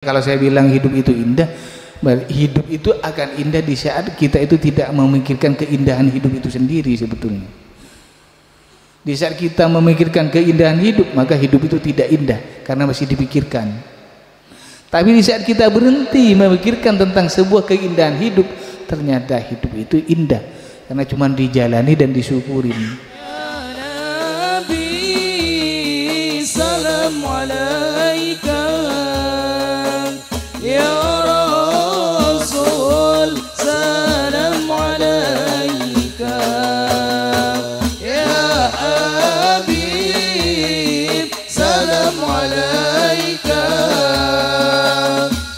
Kalau saya bilang hidup itu indah, hidup itu akan indah di saat kita itu tidak memikirkan keindahan hidup itu sendiri sebetulnya. Di saat kita memikirkan keindahan hidup, maka hidup itu tidak indah karena masih dipikirkan. Tapi di saat kita berhenti memikirkan tentang sebuah keindahan hidup, ternyata hidup itu indah karena cuma dijalani dan disyukurin. Ya Nabi, salam alaika. Ya Rasul, salam alaika. Ya Habib, salam alaika.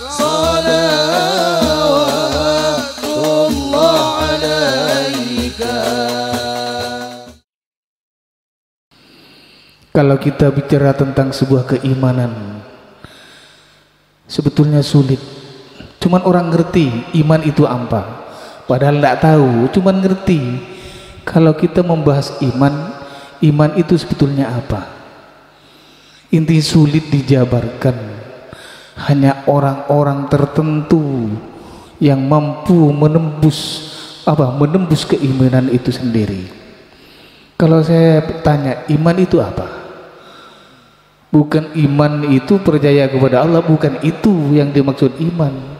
Salawatullah alaika. Kalau kita bicara tentang sebuah keimanan, sebetulnya sulit. Cuman orang ngerti iman itu apa, padahal tidak tahu, cuman ngerti. Kalau kita membahas iman, iman itu sebetulnya apa? Inti sulit dijabarkan. Hanya orang-orang tertentu yang mampu menembus keimanan itu sendiri. Kalau saya tanya, iman itu apa? Bukan iman itu percaya kepada Allah, bukan itu yang dimaksud iman.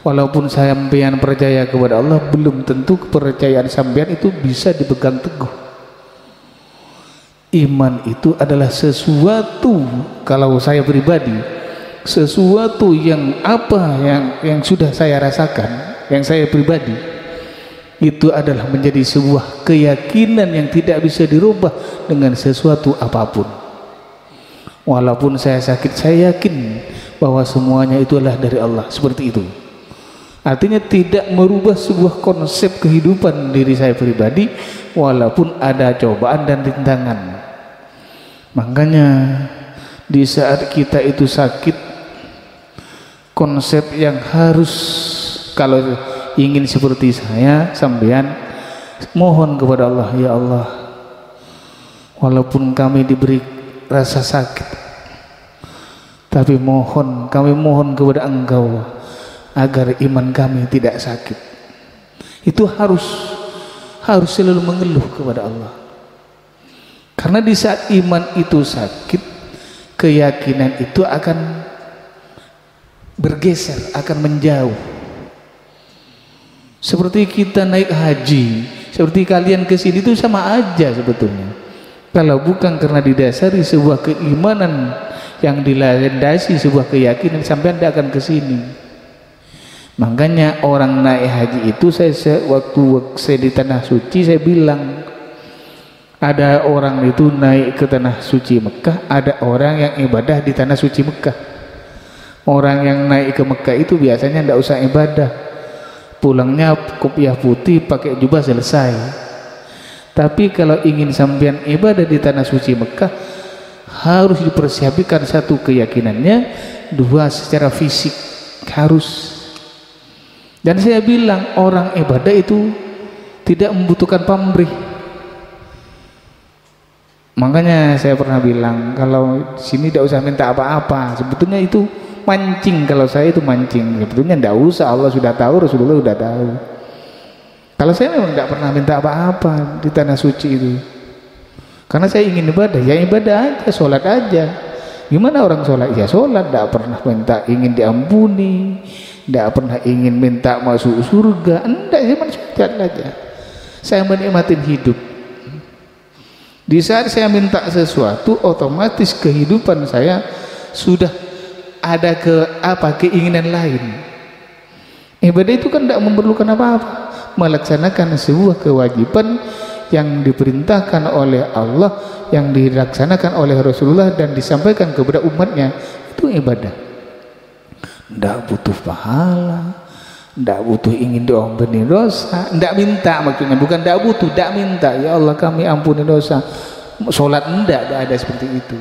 Walaupun sampean percaya kepada Allah, belum tentu kepercayaan sampean itu bisa dipegang teguh. Iman itu adalah sesuatu, kalau saya pribadi, sesuatu yang sudah saya rasakan, yang saya pribadi, itu adalah menjadi sebuah keyakinan yang tidak bisa dirubah dengan sesuatu apapun. Walaupun saya sakit, saya yakin bahwa semuanya itu adalah dari Allah. Seperti itu. Artinya tidak merubah sebuah konsep kehidupan diri saya pribadi, walaupun ada cobaan dan rintangan. Makanya di saat kita itu sakit, konsep yang harus, kalau ingin seperti saya, sampean mohon kepada Allah, ya Allah, walaupun kami diberi rasa sakit, tapi kami mohon kepada Engkau agar iman kami tidak sakit. Itu harus selalu mengeluh kepada Allah, karena di saat iman itu sakit, keyakinan itu akan bergeser, akan menjauh. Seperti kita naik haji, seperti kalian kesini itu sama aja sebetulnya. Kalau bukan karena didasari sebuah keimanan yang dilandasi sebuah keyakinan, sampai tidak akan ke sini. Makanya orang naik haji itu, waktu saya di tanah suci, saya bilang ada orang itu naik ke tanah suci Mekah, ada orang yang ibadah di tanah suci Mekah. Orang yang naik ke Mekah itu biasanya tidak usah ibadah, pulangnya kopiah putih pakai jubah selesai. Tapi kalau ingin sampean ibadah di tanah suci Mekah, harus dipersiapkan satu keyakinannya, dua secara fisik harus. Dan saya bilang orang ibadah itu tidak membutuhkan pamrih. Makanya saya pernah bilang, kalau sini tidak usah minta apa-apa. Sebetulnya itu mancing, kalau saya itu mancing. Sebetulnya tidak usah, Allah sudah tahu, Rasulullah sudah tahu. Kalau saya memang tidak pernah minta apa-apa di tanah suci itu, karena saya ingin ibadah, ya ibadah aja, sholat aja. Gimana orang sholat? Ya sholat, tidak pernah minta ingin diampuni, tidak pernah ingin minta masuk surga, enggak, cuma sholat aja. Saya menikmati hidup. Di saat saya minta sesuatu, otomatis kehidupan saya sudah ada keinginan lain. Ibadah itu kan tidak memerlukan apa-apa, melaksanakan sebuah kewajiban yang diperintahkan oleh Allah, yang dilaksanakan oleh Rasulullah dan disampaikan kepada umatnya, itu ibadah. Tidak butuh pahala, tidak butuh ingin diampuni dosa, tidak minta, maksudnya bukan tidak butuh, tidak minta, ya Allah kami ampuni dosa. Sholat tidak ada seperti itu.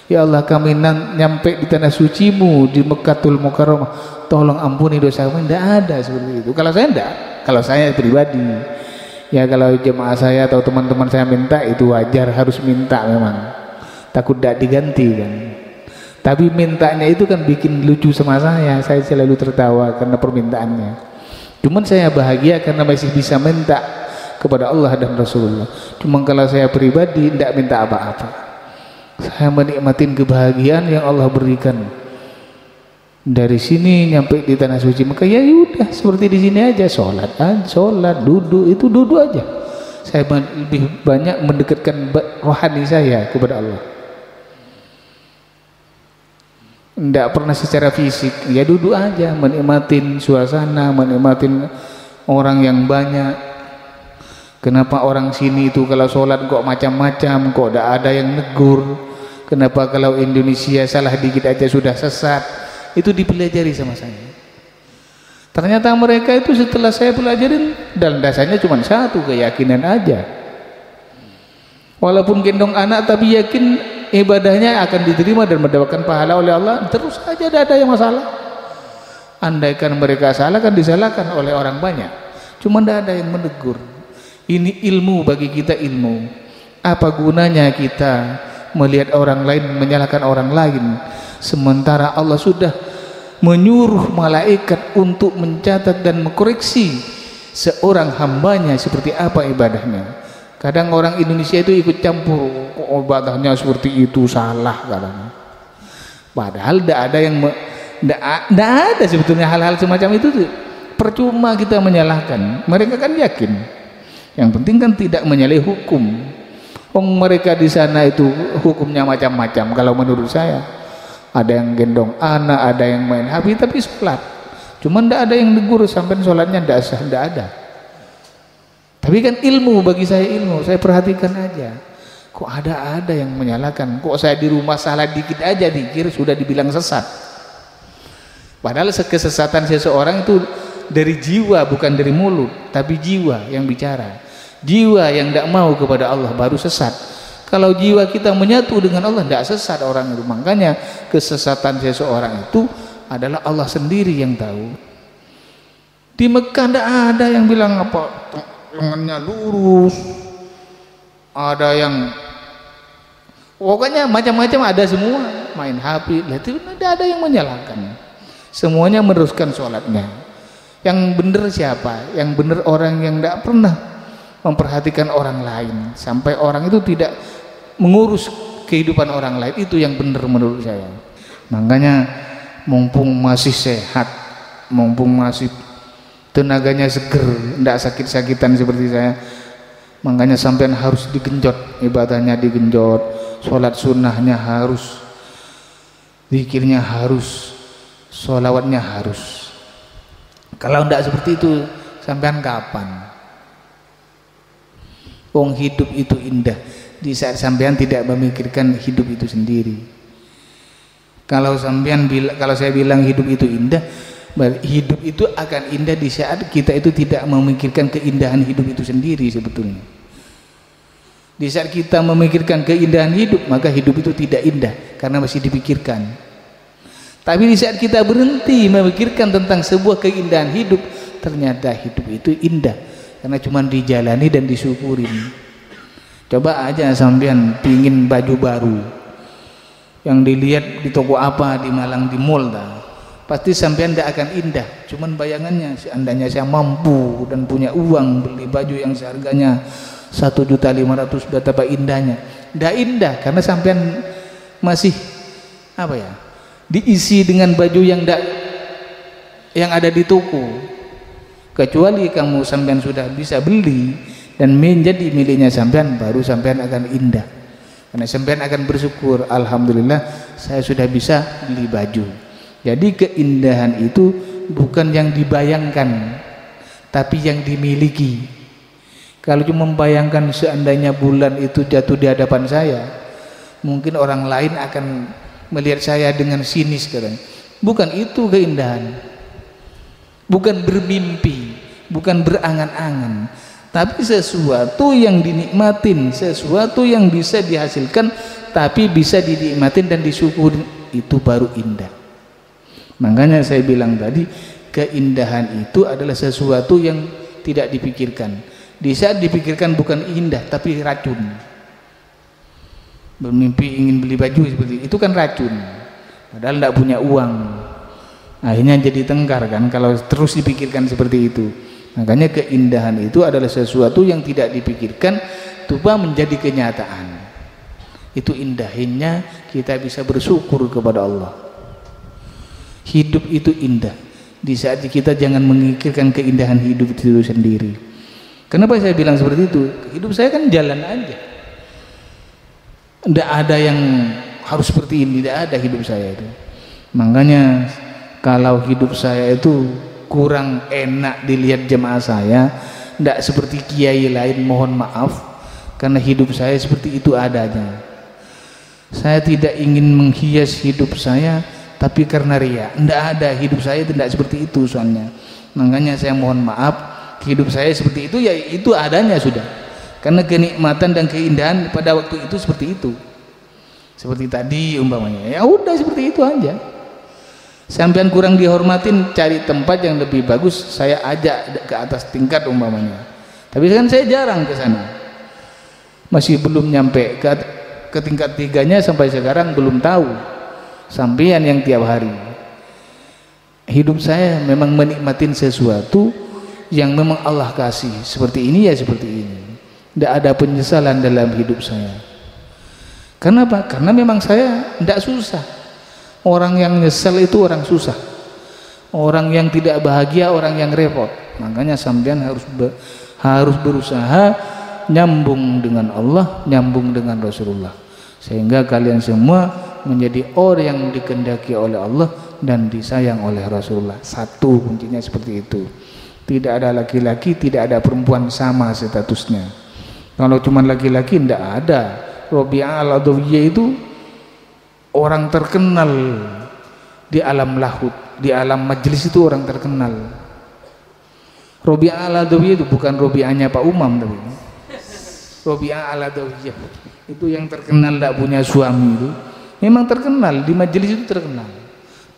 Ya Allah kami nyampe di tanah sucimu di Mekkatul Mukarramah, tolong ampuni dosa kami. Tidak ada seperti itu. Kalau saya tidak, kalau saya pribadi, ya kalau jemaah saya atau teman-teman saya minta, itu wajar, harus minta memang. Takut tidak diganti kan. Tapi mintanya itu kan bikin lucu sama saya selalu tertawa karena permintaannya. Cuman saya bahagia karena masih bisa minta kepada Allah dan Rasulullah. Cuma kalau saya pribadi tidak minta apa-apa. Saya menikmatin kebahagiaan yang Allah berikan. Dari sini nyampe di tanah suci, maka ya udah seperti di sini aja, sholat, duduk itu duduk aja. Saya lebih banyak mendekatkan rohani saya kepada Allah. Tidak pernah secara fisik, ya duduk aja, menikmatin suasana, menikmatin orang yang banyak. Kenapa orang sini itu kalau sholat kok macam-macam, kok tidak ada yang negur? Kenapa kalau Indonesia salah dikit aja sudah sesat? Itu dipelajari sama saya. Ternyata mereka itu setelah saya pelajarin, dan dasarnya cuma satu, keyakinan aja. Walaupun gendong anak tapi yakin ibadahnya akan diterima dan mendapatkan pahala oleh Allah, terus saja tidak ada yang masalah. Andaikan mereka salah kan disalahkan oleh orang banyak, cuma tidak ada yang menegur. Ini ilmu bagi kita, ilmu. Apa gunanya kita melihat orang lain menyalahkan orang lain, sementara Allah sudah menyuruh malaikat untuk mencatat dan mengkoreksi seorang hambanya seperti apa ibadahnya. Kadang orang Indonesia itu ikut campur, kok ibadahnya seperti itu, salah katanya. Padahal tidak ada yang tidak ada sebetulnya hal-hal semacam itu. Percuma kita menyalahkan. Mereka kan yakin. Yang penting kan tidak menyalahi hukum. Mereka di sana itu hukumnya macam-macam. Kalau menurut saya, ada yang gendong anak, ada yang main HP tapi sholat. Cuma tidak ada yang negur sampai sholatnya tidak sah, tidak ada. Tapi kan ilmu, bagi saya ilmu, saya perhatikan aja. Kok ada yang menyalahkan? Kok saya di rumah salah dikit aja dikir sudah dibilang sesat. Padahal kesesatan seseorang itu dari jiwa, bukan dari mulut, tapi jiwa yang bicara. Jiwa yang tidak mau kepada Allah baru sesat. Kalau jiwa kita menyatu dengan Allah, tidak sesat orang itu. Makanya kesesatan seseorang itu adalah Allah sendiri yang tahu. Di Mekah tidak ada yang bilang apa lengannya lurus, ada yang pokoknya macam-macam, ada semua. Main HP, itu tidak ada yang menyalahkan. Semuanya meneruskan sholatnya. Yang benar siapa? Yang benar orang yang tidak pernah memperhatikan orang lain, sampai orang itu tidak mengurus kehidupan orang lain. Itu yang benar menurut saya. Makanya mumpung masih sehat, mumpung masih tenaganya seger, tidak sakit-sakitan seperti saya, makanya sampean harus digenjot, ibadahnya digenjot, sholat sunnahnya harus, zikirnya harus, sholawatnya harus. Kalau tidak seperti itu, sampean kapan? Hidup itu indah di saat sampean tidak memikirkan hidup itu sendiri. Kalau saya bilang hidup itu indah, hidup itu akan indah di saat kita itu tidak memikirkan keindahan hidup itu sendiri sebetulnya. Di saat kita memikirkan keindahan hidup, maka hidup itu tidak indah karena masih dipikirkan. Tapi di saat kita berhenti memikirkan tentang sebuah keindahan hidup, ternyata hidup itu indah karena cuma dijalani dan disyukurin. Coba aja sampean pingin baju baru yang dilihat di toko apa di Malang, di mall dah, pasti sampean tidak akan indah. Cuman bayangannya, seandainya saya mampu dan punya uang beli baju yang seharganya 1.500.000, betapa indahnya. Tidak indah karena sampean masih diisi dengan baju yang ada di toko. Kecuali kamu sampean sudah bisa beli dan menjadi miliknya sampean, baru sampean akan indah. Karena sampean akan bersyukur, alhamdulillah saya sudah bisa beli baju. Jadi keindahan itu bukan yang dibayangkan, tapi yang dimiliki. Kalau cuma membayangkan seandainya bulan itu jatuh di hadapan saya, mungkin orang lain akan melihat saya dengan sinis katanya. Bukan itu keindahan. Bukan bermimpi, bukan berangan-angan, tapi sesuatu yang dinikmatin, sesuatu yang bisa dihasilkan tapi bisa dinikmatin dan disyukurin, itu baru indah. Makanya saya bilang tadi, keindahan itu adalah sesuatu yang tidak dipikirkan. Di saat dipikirkan bukan indah tapi racun. Bermimpi ingin beli baju seperti itu kan racun. padahal tidak punya uang. Akhirnya jadi tengkar kan kalau terus dipikirkan seperti itu. Makanya keindahan itu adalah sesuatu yang tidak dipikirkan, tiba menjadi kenyataan. Itu indahnya kita bisa bersyukur kepada Allah. Hidup itu indah. Di saat kita jangan memikirkan keindahan hidup itu sendiri. Kenapa saya bilang seperti itu? Hidup saya kan jalan aja. Tidak ada yang harus seperti ini, tidak ada hidup saya itu. Makanya kalau hidup saya itu kurang enak dilihat jemaah saya, tidak seperti kiai lain, mohon maaf, karena hidup saya seperti itu adanya. Saya tidak ingin menghias hidup saya, tapi karena ria, tidak ada, hidup saya tidak seperti itu soalnya. Makanya saya mohon maaf, hidup saya seperti itu, ya itu adanya sudah. Karena kenikmatan dan keindahan pada waktu itu seperti itu. Seperti tadi umpamanya, ya udah seperti itu aja. Sampean kurang dihormatin, cari tempat yang lebih bagus, saya ajak ke atas tingkat umpamanya. Tapi kan saya jarang ke sana, masih belum nyampe ke tingkat 3-nya, sampai sekarang belum tahu. Sampean yang tiap hari, hidup saya memang menikmatin sesuatu yang memang Allah kasih, seperti ini ya seperti ini. Tidak ada penyesalan dalam hidup saya. Kenapa? Karena memang saya tidak susah. Orang yang nyesel itu orang susah, orang yang tidak bahagia, orang yang repot. Makanya sampean harus berusaha nyambung dengan Allah, nyambung dengan Rasulullah, sehingga kalian semua menjadi orang yang dikehendaki oleh Allah dan disayang oleh Rasulullah. Satu kuncinya seperti itu. Tidak ada laki-laki, tidak ada perempuan sama statusnya. Kalau cuma laki-laki tidak ada. Rabi'ah al-Adawiyah itu orang terkenal di alam lahut, di alam majlis itu orang terkenal. Rabi'ah al-Adawiyah itu bukan Rabi'ahnya Pak Umam, tapi Rabi'ah al-Adawiyah itu yang terkenal tidak punya suami itu. Memang terkenal di majelis itu,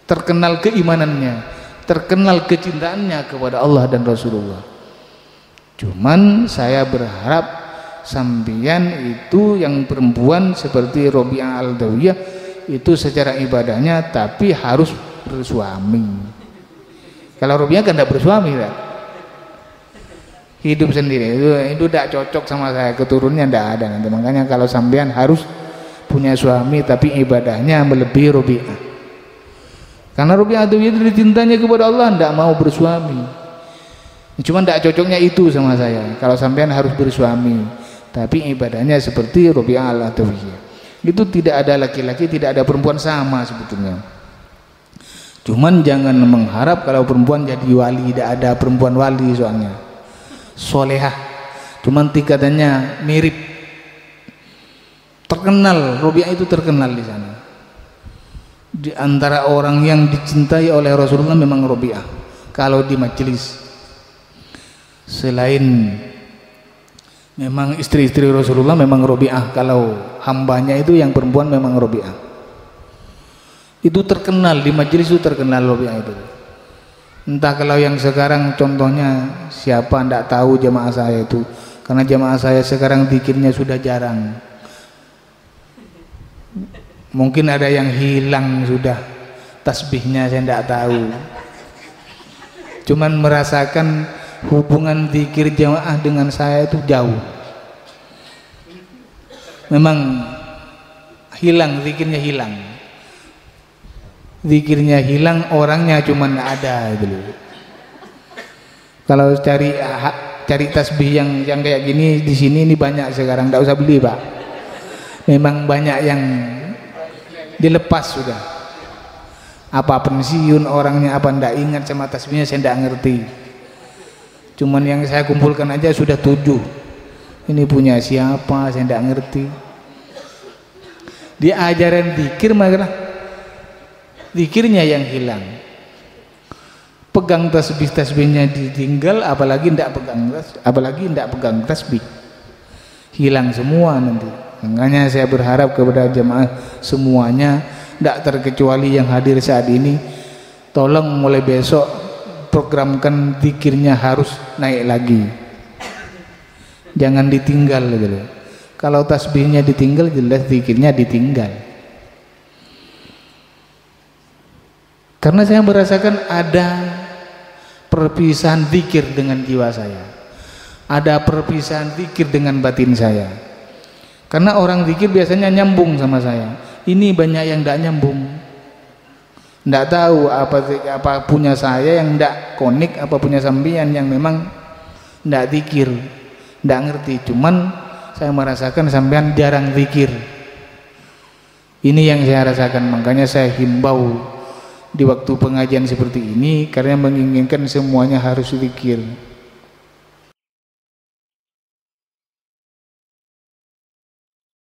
terkenal keimanannya, terkenal kecintaannya kepada Allah dan Rasulullah. Cuman saya berharap sambian itu yang perempuan seperti Rabi'ah al-Adawiyah itu secara ibadahnya tapi harus bersuami. Kalau Rabi'ah kan tidak bersuami kan? Hidup sendiri, itu tidak cocok sama saya, keturunannya tidak ada nanti. Makanya kalau sambian harus punya suami tapi ibadahnya melebihi Rabi'ah. Karena Rabi'ah itu dicintanya kepada Allah, tidak mau bersuami. Cuma tidak cocoknya itu sama saya. Kalau sampean harus bersuami tapi ibadahnya seperti Rabi'ah al-Adawiyah. Itu tidak ada laki-laki, tidak ada perempuan sama sebetulnya. Cuman jangan mengharap kalau perempuan jadi wali, tidak ada perempuan wali soalnya. Solehah, cuman tingkatannya mirip. Terkenal, Rabi'ah itu terkenal di sana. Di antara orang yang dicintai oleh Rasulullah memang Rabi'ah. Kalau di majelis, selain memang istri-istri Rasulullah memang Rabi'ah, kalau hambanya itu yang perempuan memang Rabi'ah. Itu terkenal di majelis, itu terkenal Rabi'ah itu. Entah kalau yang sekarang contohnya siapa tidak tahu jamaah saya itu, karena jamaah saya sekarang zikirnya sudah jarang. Mungkin ada yang hilang sudah tasbihnya, saya tidak tahu. Cuman merasakan hubungan zikir jamaah dengan saya itu jauh. Memang hilang, zikirnya hilang. Zikirnya hilang, orangnya cuman ada gitu. Kalau cari tasbih yang kayak gini di sini ini banyak sekarang, tidak usah beli Pak. Memang banyak yang dilepas sudah. Apa pensiun orangnya, apa ndak ingat sama tasbihnya, saya ndak ngerti. Cuman yang saya kumpulkan aja sudah 7. Ini punya siapa, saya ndak ngerti. Dia ajaran zikir malah zikirnya yang hilang. Pegang tasbihnya ditinggal, apalagi ndak pegang tasbih. Hilang semua nanti. Makanya saya berharap kepada jemaah semuanya, tidak terkecuali yang hadir saat ini, tolong mulai besok programkan zikirnya harus naik lagi, jangan ditinggal gitu. Kalau tasbihnya ditinggal, jelas zikirnya ditinggal. Karena saya merasakan ada perpisahan zikir dengan jiwa saya, ada perpisahan zikir dengan batin saya. Karena orang zikir biasanya nyambung sama saya, ini banyak yang tidak nyambung, tidak tahu apa punya saya yang tidak konik, apa punya sambian yang memang tidak zikir, tidak ngerti. Cuman saya merasakan sampean jarang zikir. Ini yang saya rasakan, makanya saya himbau di waktu pengajian seperti ini, karena menginginkan semuanya harus zikir.